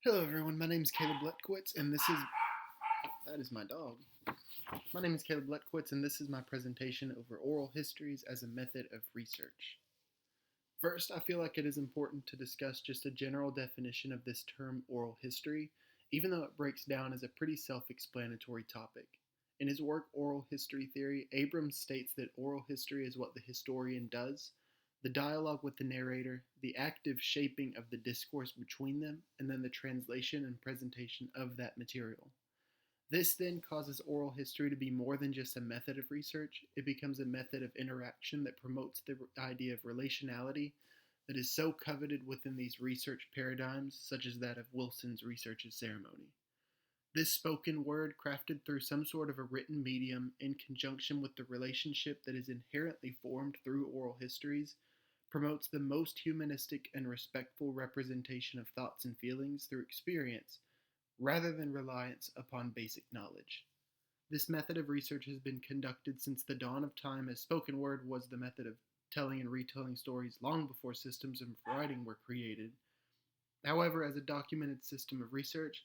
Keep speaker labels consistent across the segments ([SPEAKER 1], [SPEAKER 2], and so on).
[SPEAKER 1] Hello everyone, my name is Caleb Letkowitz and that is my dog. My name is Caleb Letkowitz and this is my presentation over oral histories as a method of research. First, I feel like it is important to discuss just a general definition of this term oral history, even though it breaks down as a pretty self-explanatory topic. In his work Oral History Theory, Abrams states that oral history is what the historian does, the dialogue with the narrator, the active shaping of the discourse between them, and then the translation and presentation of that material. This then causes oral history to be more than just a method of research. It becomes a method of interaction that promotes the idea of relationality that is so coveted within these research paradigms, such as that of Wilson's research as ceremony. This spoken word, crafted through some sort of a written medium in conjunction with the relationship that is inherently formed through oral histories, promotes the most humanistic and respectful representation of thoughts and feelings through experience rather than reliance upon basic knowledge. This method of research has been conducted since the dawn of time, as spoken word was the method of telling and retelling stories long before systems of writing were created. However, as a documented system of research,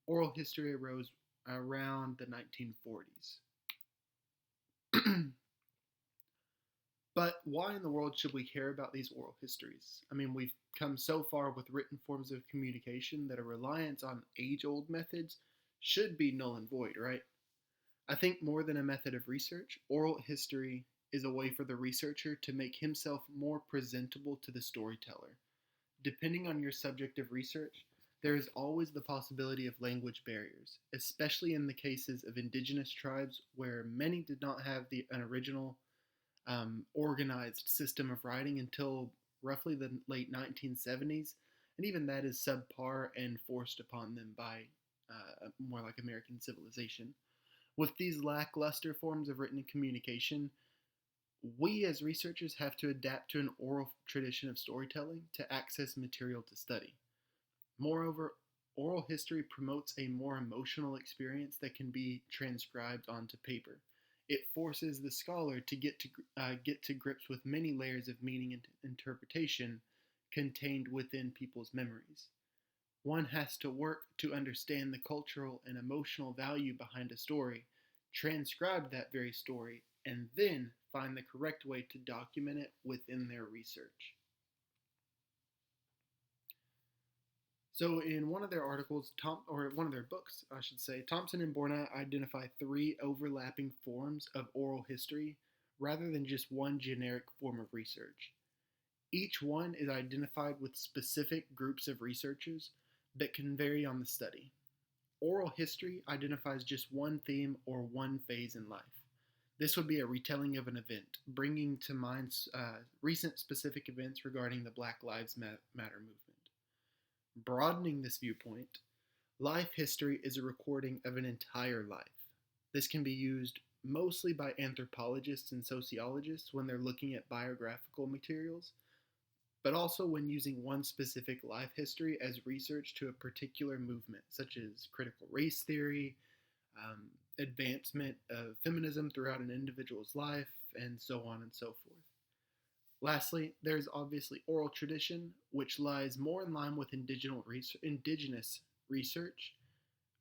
[SPEAKER 1] oral history arose around the 1940s. But why in the world should we care about these oral histories? I mean, we've come so far with written forms of communication that a reliance on age old methods should be null and void, right? I think more than a method of research, oral history is a way for the researcher to make himself more presentable to the storyteller. Depending on your subject of research, there is always the possibility of language barriers, especially in the cases of indigenous tribes where many did not have an original organized system of writing until roughly the late 1970s, and even that is subpar and forced upon them by more like American civilization. With these lackluster forms of written communication, we as researchers have to adapt to an oral tradition of storytelling to access material to study. Moreover, oral history promotes a more emotional experience that can be transcribed onto paper. It forces the scholar to get to grips with many layers of meaning and interpretation contained within people's memories. One has to work to understand the cultural and emotional value behind a story, transcribe that very story, and then find the correct way to document it within their research. So, in one of their articles, or one of their books, I should say, Thompson and Borna identify three overlapping forms of oral history rather than just one generic form of research. Each one is identified with specific groups of researchers that can vary on the study. Oral history identifies just one theme or one phase in life. This would be a retelling of an event, bringing to mind recent specific events regarding the Black Lives Matter movement. Broadening this viewpoint, life history is a recording of an entire life. This can be used mostly by anthropologists and sociologists when they're looking at biographical materials, but also when using one specific life history as research to a particular movement, such as critical race theory, advancement of feminism throughout an individual's life, and so on and so forth. Lastly, there's obviously oral tradition, which lies more in line with indigenous research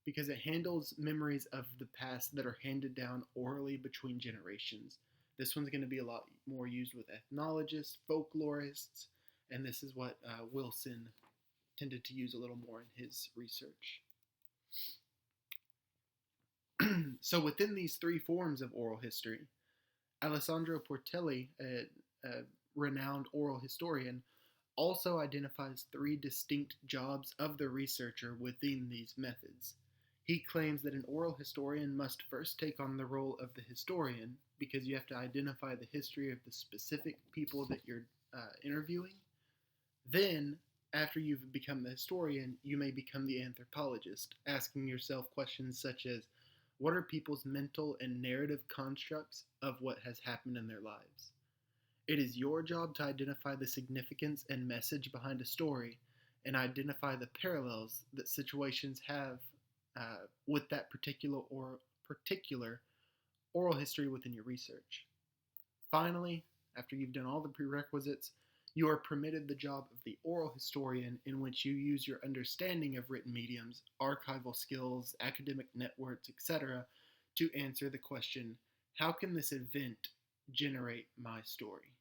[SPEAKER 1] because it handles memories of the past that are handed down orally between generations. This one's going to be a lot more used with ethnologists, folklorists, and this is what Wilson tended to use a little more in his research. So within these three forms of oral history, Alessandro Portelli, a renowned oral historian, also identifies three distinct jobs of the researcher within these methods. He claims that an oral historian must first take on the role of the historian because you have to identify the history of the specific people that you're interviewing. Then, after you've become the historian, you may become the anthropologist, asking yourself questions such as, what are people's mental and narrative constructs of what has happened in their lives? It is your job to identify the significance and message behind a story and identify the parallels that situations have with that particular oral history within your research. Finally, after you've done all the prerequisites, You are permitted the job of the oral historian, in which you use your understanding of written mediums, archival skills, academic networks, etc., to answer the question, how can this event generate my story?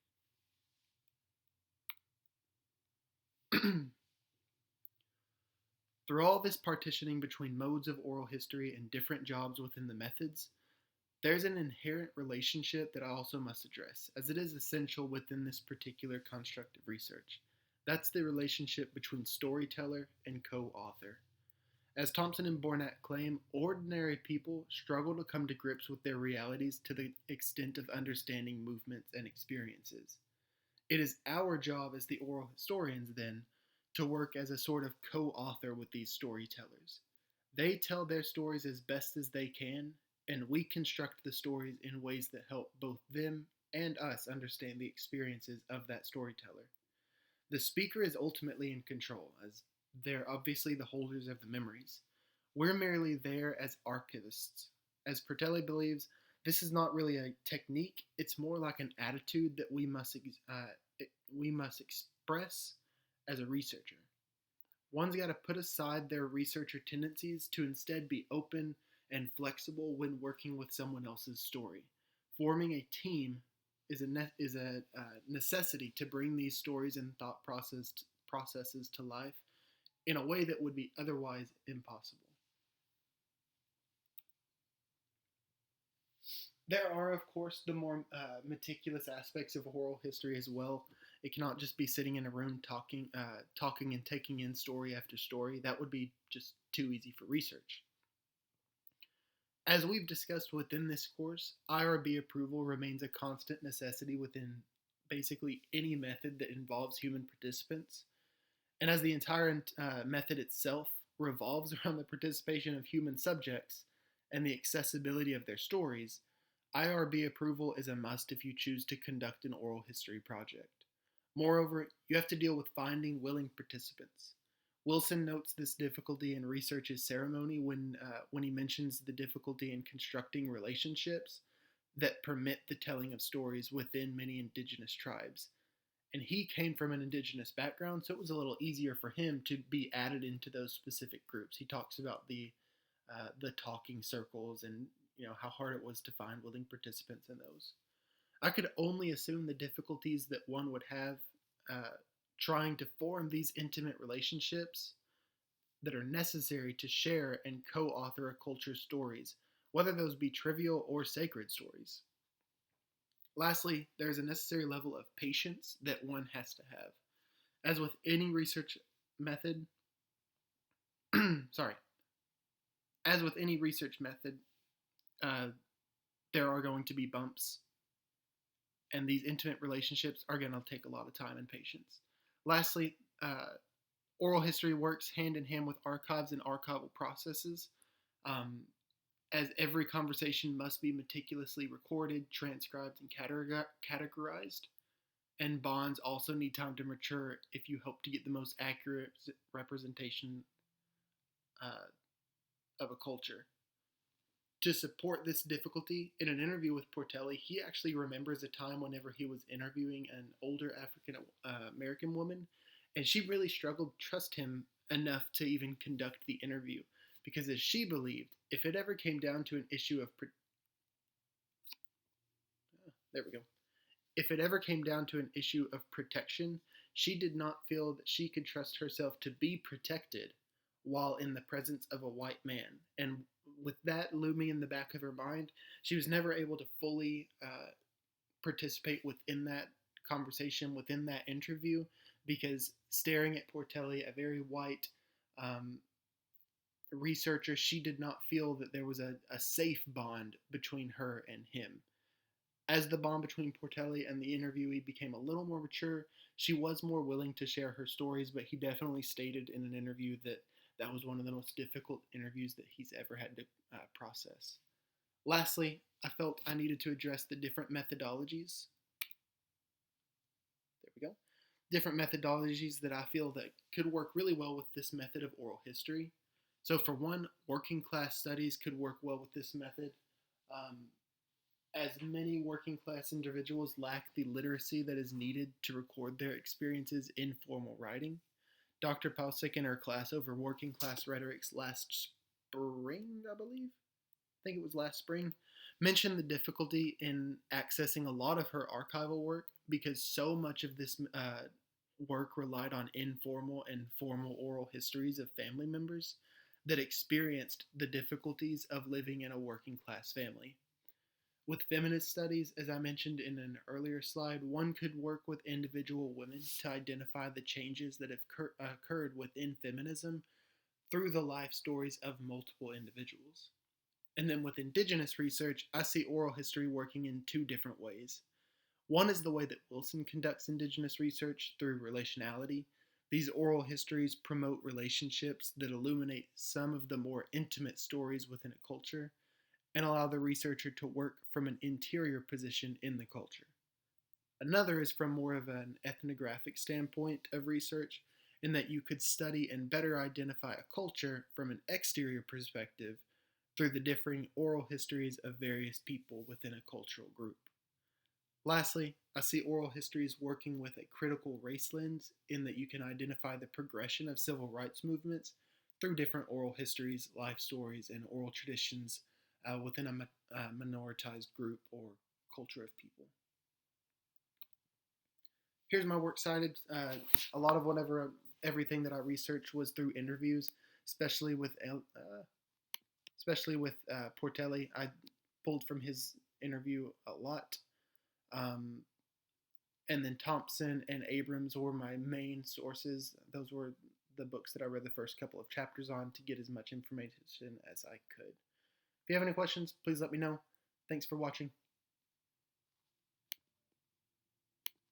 [SPEAKER 1] Through all this partitioning between modes of oral history and different jobs within the methods, there's an inherent relationship that I also must address, as it is essential within this particular construct of research. That's the relationship between storyteller and co-author. As Thompson and Bornat claim, ordinary people struggle to come to grips with their realities to the extent of understanding movements and experiences. It is our job as the oral historians, then, to work as a sort of co-author with these storytellers. They tell their stories as best as they can, and we construct the stories in ways that help both them and us understand the experiences of that storyteller. The speaker is ultimately in control, as they're obviously the holders of the memories. We're merely there as archivists. As Pertelli believes, this is not really a technique, it's more like an attitude that we must express as a researcher. One's got to put aside their researcher tendencies to instead be open and flexible when working with someone else's story. Forming a team is a necessity to bring these stories and thought processes to life in a way that would be otherwise impossible. There are, of course, the more meticulous aspects of oral history as well. It cannot just be sitting in a room talking and taking in story after story. That would be just too easy for research. As we've discussed within this course, IRB approval remains a constant necessity within basically any method that involves human participants. And as the entire method itself revolves around the participation of human subjects and the accessibility of their stories, IRB approval is a must if you choose to conduct an oral history project. Moreover, you have to deal with finding willing participants. Wilson notes this difficulty in research's ceremony when he mentions the difficulty in constructing relationships that permit the telling of stories within many indigenous tribes. And he came from an indigenous background, so it was a little easier for him to be added into those specific groups. He talks about the talking circles and how hard it was to find willing participants in those. I could only assume the difficulties that one would have trying to form these intimate relationships that are necessary to share and co-author a culture's stories, whether those be trivial or sacred stories. Lastly, there is a necessary level of patience that one has to have. As with any research method, as with any research method, there are going to be bumps, and these intimate relationships are going to take a lot of time and patience. Lastly, oral history works hand in hand with archives and archival processes, as every conversation must be meticulously recorded, transcribed, and categorized. And bonds also need time to mature if you hope to get the most accurate representation of a culture. To support this difficulty, in an interview with Portelli, he actually remembers a time whenever he was interviewing an older African American woman, and she really struggled to trust him enough to even conduct the interview, because as she believed, if it ever came down to an issue of if it ever came down to an issue of protection, she did not feel that she could trust herself to be protected while in the presence of a white man. And with that looming in the back of her mind, she was never able to fully participate within that conversation, within that interview, because staring at Portelli, a very white researcher, she did not feel that there was a safe bond between her and him. As the bond between Portelli and the interviewee became a little more mature, she was more willing to share her stories, but he definitely stated in an interview that that was one of the most difficult interviews that he's ever had to process. Lastly, I felt I needed to address the different methodologies. There we go. Different methodologies that I feel that could work really well with this method of oral history. So for one, working class studies could work well with this method. as many working class individuals lack the literacy that is needed to record their experiences in formal writing. Dr. Pausick in her class over working class rhetorics last spring, I believe, think it was last spring, mentioned the difficulty in accessing a lot of her archival work because so much of this work relied on informal and formal oral histories of family members that experienced the difficulties of living in a working class family. With feminist studies, as I mentioned in an earlier slide, one could work with individual women to identify the changes that have occurred within feminism through the life stories of multiple individuals. And then with indigenous research, I see oral history working in two different ways. One is the way that Wilson conducts indigenous research through relationality. These oral histories promote relationships that illuminate some of the more intimate stories within a culture and allow the researcher to work from an interior position in the culture. Another is from more of an ethnographic standpoint of research, in that you could study and better identify a culture from an exterior perspective through the differing oral histories of various people within a cultural group. Lastly, I see oral histories working with a critical race lens in that you can identify the progression of civil rights movements through different oral histories, life stories, and oral traditions within a minoritized group or culture of people. Here's my works cited. A lot of everything that I researched was through interviews, especially with Portelli. I pulled from his interview a lot. And then Thompson and Abrams were my main sources. Those were the books that I read the first couple of chapters on to get as much information as I could. If you have any questions, please let me know. Thanks for watching.